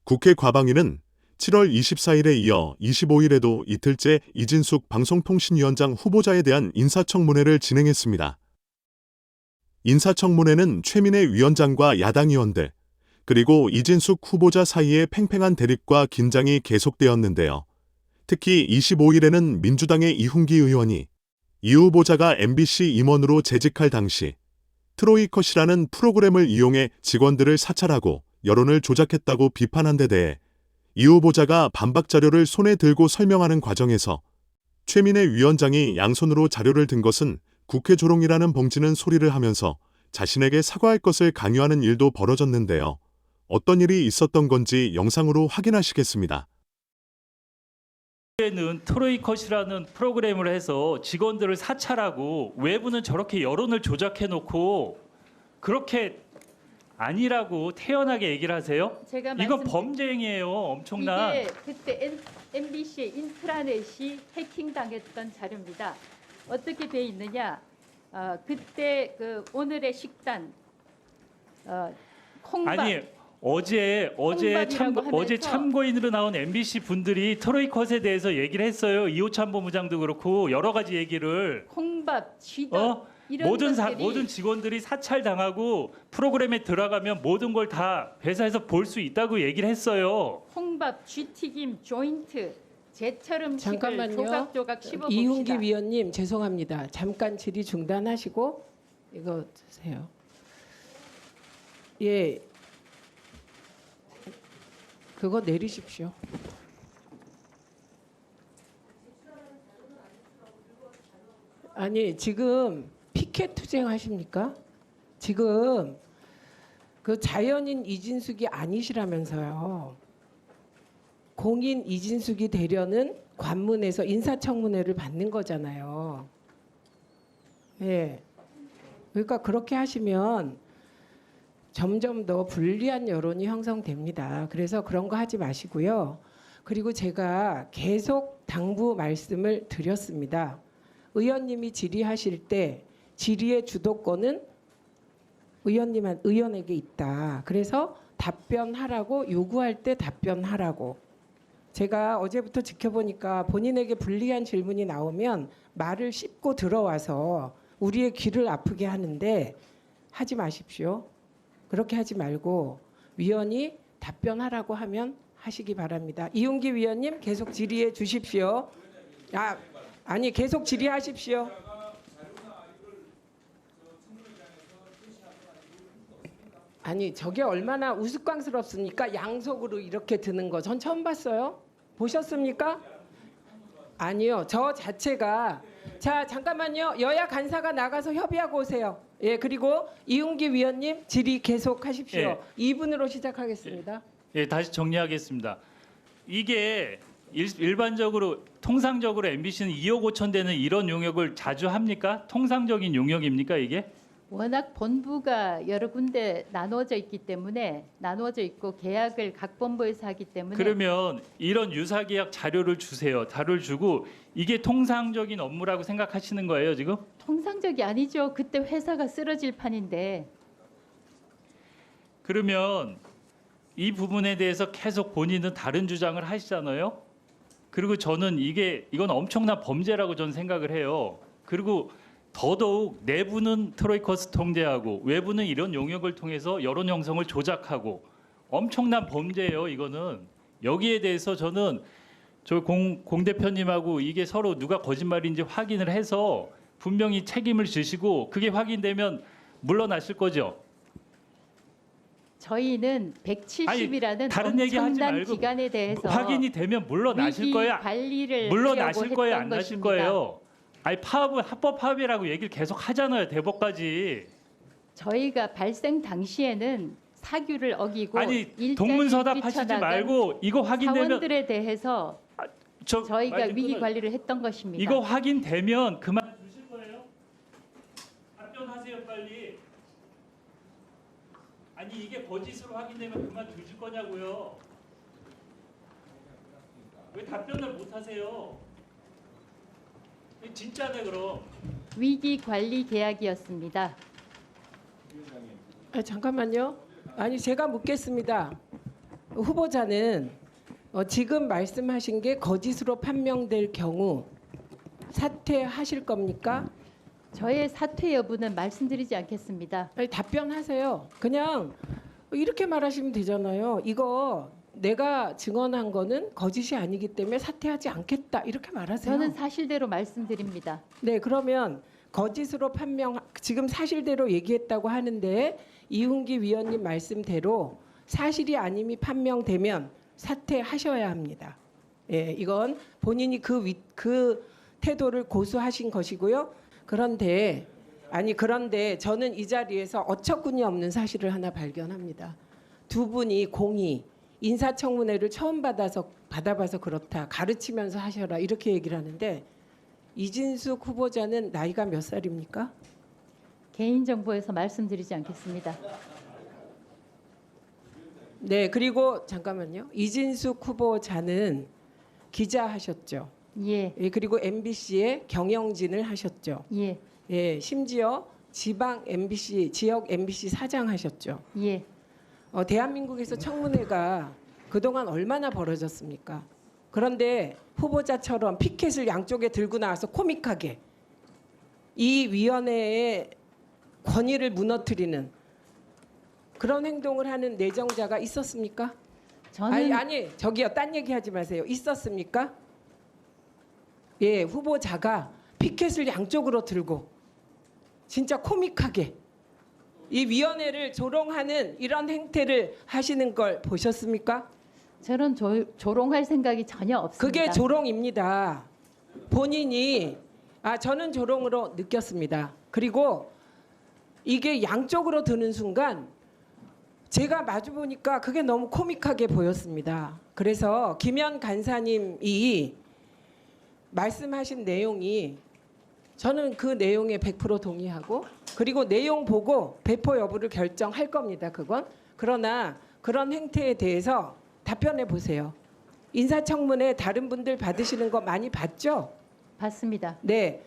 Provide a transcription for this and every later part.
국회 과방위는 7월 24일에 이어 25일에도 이틀째 이진숙 방송통신위원장 후보자에 대한 인사청문회를 진행했습니다. 인사청문회는 최민혜 위원장과 야당 의원들, 그리고 이진숙 후보자 사이의 팽팽한 대립과 긴장이 계속되었는데요. 특히 25일에는 민주당의 이훈기 의원이 이 후보자가 MBC 임원으로 재직할 당시 트로이컷이라는 프로그램을 이용해 직원들을 사찰하고 여론을 조작했다고 비판한 데 대해 이 후보자가 반박 자료를 손에 들고 설명하는 과정에서 최민혜 위원장이 양손으로 자료를 든 것은 국회 조롱이라는 벙찌는 소리를 하면서 자신에게 사과할 것을 강요하는 일도 벌어졌는데요. 어떤 일이 있었던 건지 영상으로 확인하시겠습니다. 는 트로이컷이라는 프로그램을 해서 직원들을 사찰하고 외부는 저렇게 여론을 조작해놓고 그렇게 아니라고 태연하게 얘기를 하세요? 이건 범죄 행위예요. 엄청난. 이게 그때 MBC의 인트라넷이 해킹당했던 자료입니다. 어떻게 돼 있느냐? 그때 그 오늘의 식단 콩밥. 아니 어제 참고인으로 나온 MBC 분들이 트로이컷에 대해서 얘기를 했어요. 이호찬 본부장도 그렇고 여러 가지 얘기를. 콩밥, 쥐떡 이런 모든 직원들이 사찰당하고 프로그램에 들어가면 모든 걸 다 회사에서 볼 수 있다고 얘기를 했어요. 콩밥, 쥐튀김, 조인트, 제철 음식을 잠깐만요. 조각조각 씹어봅시다. 이훈기 위원님 죄송합니다. 잠깐 질의 중단하시고 이거 주세요. 예, 그거 내리십시오. 아니 지금 피켓 투쟁하십니까? 지금 그 자연인 이진숙이 아니시라면서요. 공인 이진숙이 되려는 관문에서 인사청문회를 받는 거잖아요. 예. 그러니까 그렇게 하시면 점점 더 불리한 여론이 형성됩니다. 그래서 그런 거 하지 마시고요. 그리고 제가 계속 당부 말씀을 드렸습니다. 의원님이 질의하실 때 질의의 주도권은 의원에게 있다. 그래서 답변하라고 요구할 때 답변하라고. 제가 어제부터 지켜보니까 본인에게 불리한 질문이 나오면 말을 씹고 들어와서 우리의 귀를 아프게 하는데 하지 마십시오. 그렇게 하지 말고 위원이 답변하라고 하면 하시기 바랍니다. 이훈기 위원님 계속 질의해 주십시오. 아니 계속 질의하십시오. 아니 저게 얼마나 우스꽝스럽습니까? 양속으로 이렇게 드는 거 전 처음 봤어요. 보셨습니까? 아니요. 저 자체가 자 잠깐만요. 여야 간사가 나가서 협의하고 오세요. 예, 그리고 이훈기 위원님 질의 계속 하십시오. 예. 2분으로 시작하겠습니다. 예, 다시 정리하겠습니다. 이게 일반적으로 통상적으로 MBC는 2억 5천 되는 이런 용역을 자주 합니까? 통상적인 용역입니까 이게? 워낙 본부가 여러 군데 나누어져 있기 때문에 나누어져 있고 계약을 각 본부에서 하기 때문에 그러면 이런 유사계약 자료를 주세요. 자료를 주고 이게 통상적인 업무라고 생각하시는 거예요 지금? 통상적이 아니죠. 그때 회사가 쓰러질 판인데 그러면 이 부분에 대해서 계속 본인은 다른 주장을 하시잖아요. 그리고 저는 이건 엄청난 범죄라고 저는 생각을 해요. 그리고 더더욱 내부는 트로이커스 통제하고 외부는 이런 용역을 통해서 여론 형성을 조작하고 엄청난 범죄예요. 이거는 여기에 대해서 저는 공 대표님하고 이게 서로 누가 거짓말인지 확인을 해서 분명히 책임을 지시고 그게 확인되면 물러나실 거죠. 저희는 170이라는 다른 얘기 하지 엄청난 말고 기간에 대해서 확인이 되면 물러나실 거예요. 관리를 물러나실 하려고 거예요. 했던 안 나실 것입니다. 거예요. 아니 합법 파업이라고 얘기를 계속 하잖아요. 대법까지. 저희가 발생 당시에는 사규를 어기고 아니 일자리 동문서답하시지 뛰쳐나간 말고 이거 확인되면 사원들에 대해서 저희가 말 좀 위기 끊어요. 관리를 했던 것입니다. 이거 확인되면 그만 두실 거예요? 답변하세요 빨리. 아니 이게 거짓으로 확인되면 그만 두실 거냐고요? 왜 답변을 못 하세요? 진짜네 그럼. 위기 관리 계약이었습니다. 잠깐만요. 아니 제가 묻겠습니다. 후보자는 지금 말씀하신 게 거짓으로 판명될 경우 사퇴하실 겁니까? 저의 사퇴 여부는 말씀드리지 않겠습니다. 아니, 답변하세요. 그냥 이렇게 말하시면 되잖아요. 이거 내가 증언한 거는 거짓이 아니기 때문에 사퇴하지 않겠다. 이렇게 말하세요. 저는 사실대로 말씀드립니다. 네, 그러면 거짓으로 판명 지금 사실대로 얘기했다고 하는데 이훈기 위원님 말씀대로 사실이 아님이 판명되면 사퇴하셔야 합니다. 예, 이건 본인이 그 태도를 고수하신 것이고요. 그런데 저는 이 자리에서 어처구니 없는 사실을 하나 발견합니다. 두 분이 공이 인사청문회를 처음 받아봐서 그렇다. 가르치면서 하셔라. 이렇게 얘기를 하는데 이진숙 후보자는 나이가 몇 살입니까? 개인정보에서 말씀드리지 않겠습니다. 네, 그리고 잠깐만요. 이진숙 후보자는 기자하셨죠. 예, 예, 그리고 MBC에 경영진을 하셨죠. 예, 예, 심지어 지방 MBC, 지역 MBC 사장 하셨죠. 예. 대한민국에서 청문회가 그동안 얼마나 벌어졌습니까? 그런데 후보자처럼 피켓을 양쪽에 들고 나와서 코믹하게 이 위원회의 권위를 무너뜨리는 그런 행동을 하는 내정자가 있었습니까? 저는 아니 저기요, 딴 얘기하지 마세요. 있었습니까? 예, 후보자가 피켓을 양쪽으로 들고 진짜 코믹하게 이 위원회를 조롱하는 이런 행태를 하시는 걸 보셨습니까? 저는 조롱할 생각이 전혀 없습니다. 그게 조롱입니다. 본인이 저는 조롱으로 느꼈습니다. 그리고 이게 양쪽으로 드는 순간 제가 마주 보니까 그게 너무 코믹하게 보였습니다. 그래서 김현 간사님이 말씀하신 내용이 저는 그 내용에 100% 동의하고 그리고 내용 보고 배포 여부를 결정할 겁니다. 그건. 그러나 그런 행태에 대해서 답변해 보세요. 인사청문회 다른 분들 받으시는 거 많이 봤죠? 봤습니다. 네.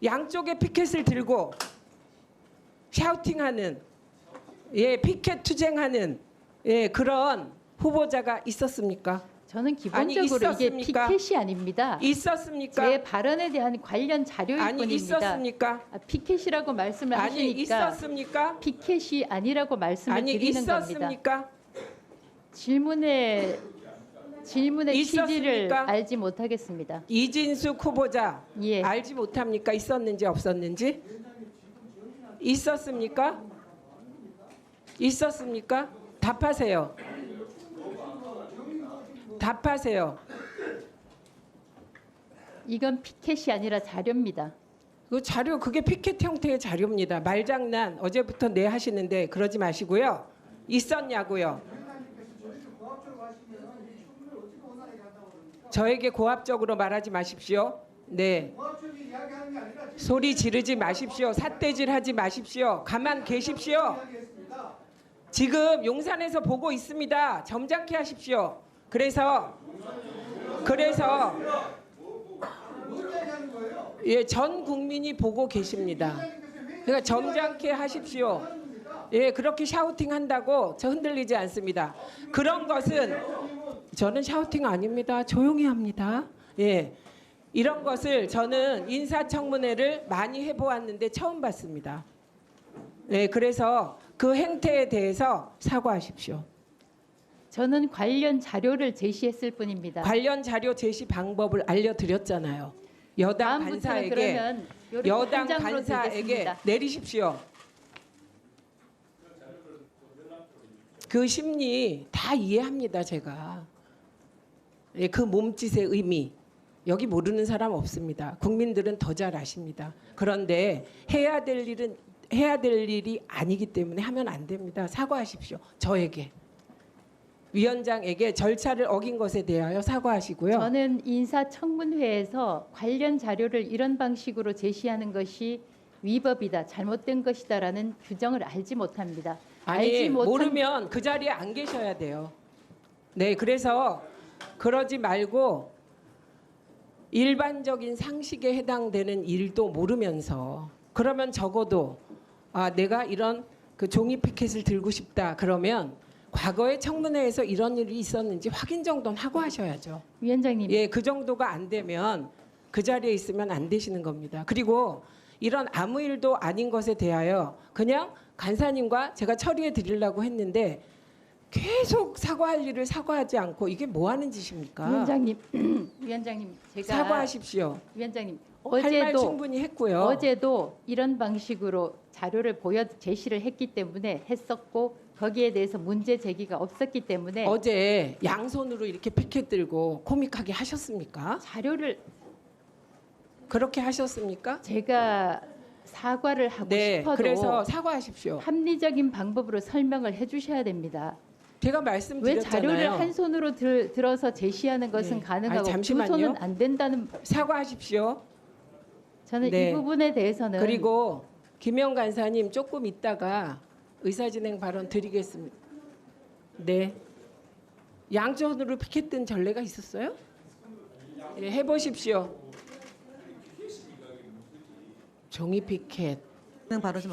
양쪽에 피켓을 들고 샤우팅하는 피켓 투쟁하는 그런 후보자가 있었습니까? 저는 기본적으로 이게 있었습니까? 피켓이 아닙니다. 있었습니까? 제 발언에 대한 관련 자료일 아니 뿐입니다. 있었습니까? 피켓이라고 말씀을 아니 하시니까 있었습니까? 피켓이 아니라고 말씀을 아니 드리는 겁니다. 있었습니까? 질문의 취지를 있었습니까? 알지 못하겠습니다. 이진숙 후보자 예. 알지 못합니까? 있었는지 없었는지? 있었습니까? 있었습니까? 답하세요. 답하세요. 이건 피켓이 아니라 자료입니다. 그 자료 그게 피켓 형태의 자료입니다. 말장난 어제부터 내 하시는데 그러지 마시고요. 있었냐고요. 저에게 고압적으로 말하지 마십시오. 네. 소리 지르지 마십시오. 삿대질하지 마십시오. 가만 계십시오. 지금 용산에서 보고 있습니다. 점잖게 하십시오. 그래서 전 국민이 보고 계십니다. 그러니까 점잖게 하십시오. 예, 그렇게 샤우팅 한다고 저 흔들리지 않습니다. 그런 것은 저는 샤우팅 아닙니다. 조용히 합니다. 예. 이런 것을 저는 인사청문회를 많이 해보았는데 처음 봤습니다. 예, 그래서 그 행태에 대해서 사과하십시오. 저는 관련 자료를 제시했을 뿐입니다. 관련 자료 제시 방법을 알려드렸잖아요. 여당 다음부터는 간사에게 그러면 요리 여당 현장으로 간사에게 들겠습니다. 내리십시오. 그 심리 다 이해합니다. 제가. 예, 그 몸짓의 의미 여기 모르는 사람 없습니다. 국민들은 더 잘 아십니다. 그런데 해야 될 일이 아니기 때문에 하면 안 됩니다. 사과하십시오. 저에게. 위원장에게 절차를 어긴 것에 대하여 사과하시고요. 저는 인사청문회에서 관련 자료를 이런 방식으로 제시하는 것이 위법이다, 잘못된 것이다라는 규정을 알지 못합니다. 아니 모르면 그 자리에 안 계셔야 돼요. 네, 그래서 그러지 말고 일반적인 상식에 해당되는 일도 모르면서 그러면 적어도 내가 이런 그 종이 피켓을 들고 싶다 그러면 과거에 청문회에서 이런 일이 있었는지 확인 정도는 하고 하셔야죠. 위원장님, 예, 그 정도가 안 되면 그 자리에 있으면 안 되시는 겁니다. 그리고 이런 아무 일도 아닌 것에 대하여 그냥 간사님과 제가 처리해 드리려고 했는데 계속 사과할 일을 사과하지 않고 이게 뭐 하는 짓입니까? 위원장님, 위원장님, 제가 사과하십시오. 위원장님 할 말 어제도 충분히 했고요. 어제도 이런 방식으로 자료를 제시를 했기 때문에 했었고 거기에 대해서 문제 제기가 없었기 때문에 어제 양손으로 이렇게 피켓 들고 코믹하게 하셨습니까? 자료를 그렇게 하셨습니까? 제가 사과를 하고 네, 싶어도 그래서 사과하십시오. 합리적인 방법으로 설명을 해주셔야 됩니다. 제가 왜 말씀드렸잖아요. 자료를 한 손으로 들어서 제시하는 것은 네. 가능하고 아니, 두 잠시만요. 손은 안 된다는 사과하십시오. 저는 네. 이 부분에 대해서는 그리고 김영 간사님 조금 있다가 의사진행 발언 드리겠습니다. 네. 양손으로 피켓 든 전례가 있었어요? 예, 해보십시오. 종이 피켓. 바로 좀